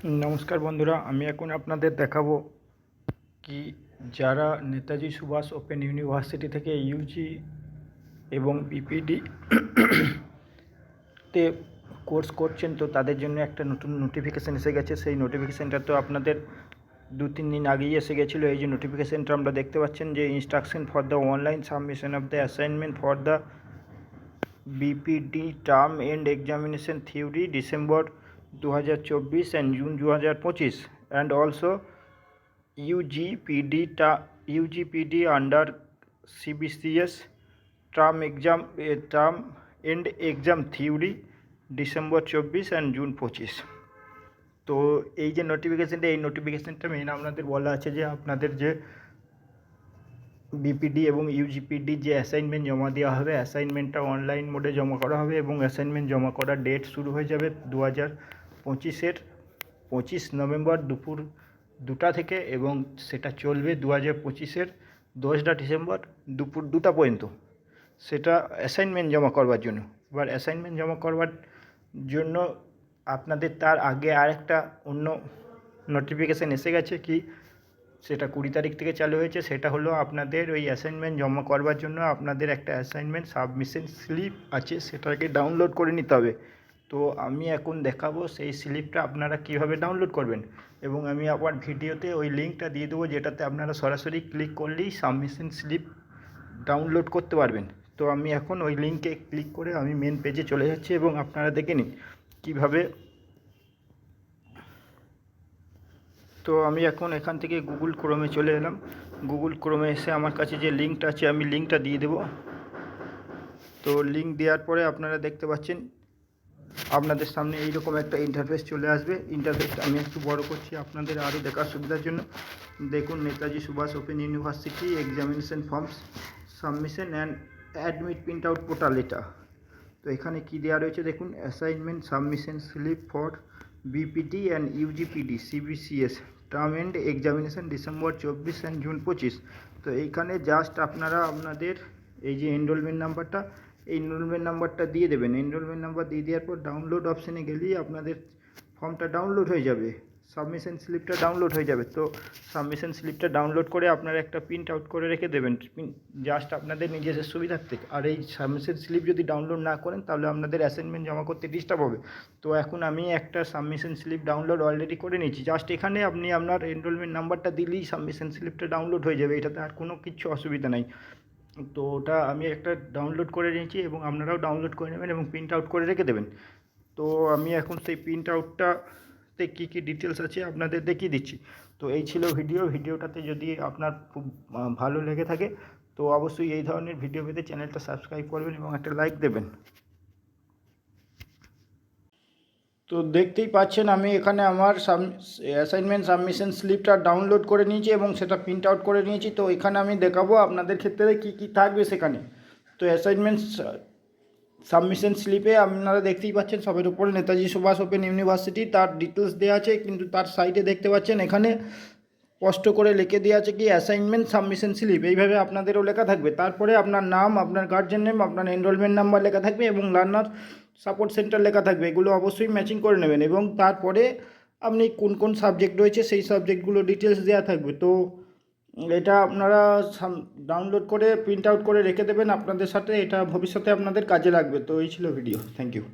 নমস্কার বন্ধুরা, আমি এখন আপনাদের দেখাবো কি যারা নেতাজি সুভাষ ওপেন ইউনিভার্সিটি থেকে ইউজি এবং বিপিডি তে কোর্স করছেন, তো তাদের জন্য একটা নতুন নোটিফিকেশান এসে গেছে। সেই নোটিফিকেশানটা তো আপনাদের 2-3 দিন আগেই এসে গেছিলো। এই যে নোটিফিকেশানটা আমরা দেখতে পাচ্ছেন যে instruction for the online submission of the assignment for the BPD term end examination theory December 2024 and June 2025, and also UGPD under CBCS term end exam theory December 24 and June 25। তো এই যে নোটিফিকেশানটা মেন আপনাদের বলা আছে যে আপনাদের যে BPD এবং ইউজিপিডি যে অ্যাসাইনমেন্ট জমা দেওয়া হবে, অ্যাসাইনমেন্টটা অনলাইন মোডে জমা করা হবে এবং অ্যাসাইনমেন্ট জমা করার ডেট শুরু হয়ে যাবে 2025-এর 25 নভেম্বর দুপুর 2টা থেকে, এবং সেটা চলবে 2025-এর 10 ডিসেম্বর দুপুর 2টা পর্যন্ত। সেটা অ্যাসাইনমেন্ট জমা করবার জন্য। এবার অ্যাসাইনমেন্ট জমা করবার জন্য আপনাদের তার আগে আরেকটা অন্য নোটিফিকেশান এসে গেছে, কি সেটা 20 তারিখ থেকে চালু হয়েছে। সেটা হলো আপনাদের ওই অ্যাসাইনমেন্ট জমা করবার জন্য আপনাদের একটা অ্যাসাইনমেন্ট সাবমিশন স্লিপ আছে, সেটাকে ডাউনলোড করে নিতে হবে। তো আমি এখন দেখাবো সেই স্লিপটা আপনারা কীভাবে ডাউনলোড করবেন, এবং আমি আবার ভিডিওতে ওই লিঙ্কটা দিয়ে দেবো, যেটাতে আপনারা সরাসরি ক্লিক করলেই সাবমিশন স্লিপ ডাউনলোড করতে পারবেন। তো আমি এখন ওই লিঙ্কে ক্লিক করে আমি মেন পেজে চলে যাচ্ছি, এবং আপনারা দেখে নিন কীভাবে। তো আমি এখন এখান থেকে গুগল ক্রোমে চলে এলাম। গুগল ক্রোমে এসে আমার কাছে যে লিঙ্কটা আছে আমি লিঙ্কটা দিয়ে দেবো। তো লিঙ্ক দেওয়ার পরে আপনারা দেখতে পাচ্ছেন আপনাদের সামনে এইরকম একটা ইন্টারফেস চলে আসবে। ইন্টারফেসটা আমি একটু বড় করছি আপনাদের আরও দেখার সুবিধার জন্য। দেখুন, Netaji Subhas open university examination forms submission and admit print out portal এটা। তো এখানে কী দেওয়া রয়েছে দেখুন, assignment submission slip for BPD and UGPD CBCS term end examination December 24 and June 25। তো এইখানে জাস্ট আপনারা আপনাদের এই যে এনরোলমেন্ট নাম্বারটা, এই এনরোলমেন্ট নাম্বারটা দিয়ে দেবেন। এনরোলমেন্ট নাম্বার দিয়ে দেওয়ার পর ডাউনলোড অপশানে গেলেই আপনাদের ফর্মটা ডাউনলোড হয়ে যাবে, সাবমিশন স্লিপটা ডাউনলোড হয়ে যাবে। তো সাবমিশন স্লিপটা ডাউনলোড করে আপনারা একটা প্রিন্ট আউট করে রেখে দেবেন, জাস্ট আপনাদের নিজেদের সুবিধার্থে। আর এই সাবমিশন স্লিপ যদি ডাউনলোড না করেন তাহলে আপনাদের অ্যাসাইনমেন্ট জমা করতে ডিস্টার্ব হবে। তো এখন আমি একটা সাবমিশন স্লিপ ডাউনলোড অলরেডি করে নিয়েছি। জাস্ট এখানে আপনি আপনার এনরোলমেন্ট নাম্বারটা দিলেই সাবমিশন স্লিপটা ডাউনলোড হয়ে যাবে, এটাতে আর কোনো কিছু অসুবিধা নাই। তো ওটা আমি একটা ডাউনলোড করে নিয়েছি, এবং আপনারাও ডাউনলোড করে নেবেন এবং প্রিন্ট আউট করে রেখে দেবেন। তো আমি এখন সেই প্রিন্ট আউটটাতে কী কী ডিটেলস আছে আপনাদের দেখিয়ে দিচ্ছি। তো এই ছিল ভিডিওটাতে যদি আপনার খুব ভালো লেগে থাকে তো অবশ্যই এই ধরনের ভিডিও পেতে চ্যানেলটা সাবস্ক্রাইব করবেন এবং একটা লাইক দেবেন। তো দেখতেই পাচ্ছেন আমি এখানে আমার অ্যাসাইনমেন্ট সাবমিশন স্লিপটা ডাউনলোড করে নিয়েছি এবং সেটা প্রিন্ট আউট করে নিয়েছি। তো এখানে আমি দেখাবো আপনাদের ক্ষেত্রে কী কী থাকবে সেখানে। তো অ্যাসাইনমেন্ট সাবমিশন স্লিপে আপনারা দেখতেই পাচ্ছেন সবের উপরে নেতাজি সুভাষ ওপেন ইউনিভার্সিটি তার ডিটেলস দেওয়া আছে, কিন্তু তার সাইডে দেখতে পাচ্ছেন এখানে স্পষ্ট করে লিখে দেওয়া আছে কি অ্যাসাইনমেন্ট সাবমিশন স্লিপ, এইভাবে আপনাদেরও লেখা থাকবে। তারপরে আপনার নাম, আপনার গার্জেন নেম, আপনার এনরোলমেন্ট নাম্বার লেখা থাকবে এবং লার্নার সাপোর্ট সেন্টার লেখা থাকবে। এগুলো অবশ্যই ম্যাচিং করে নেবেন, এবং তারপরে আপনি কোন কোন সাবজেক্ট রয়েছে সেই সাবজেক্টগুলো ডিটেলস দেওয়া থাকবে। তো এটা আপনারা ডাউনলোড করে প্রিন্ট আউট করে রেখে দেবেন আপনাদের সাথে, এটা ভবিষ্যতে আপনাদের কাজে লাগবে। তো এই ছিল ভিডিও, থ্যাংক ইউ।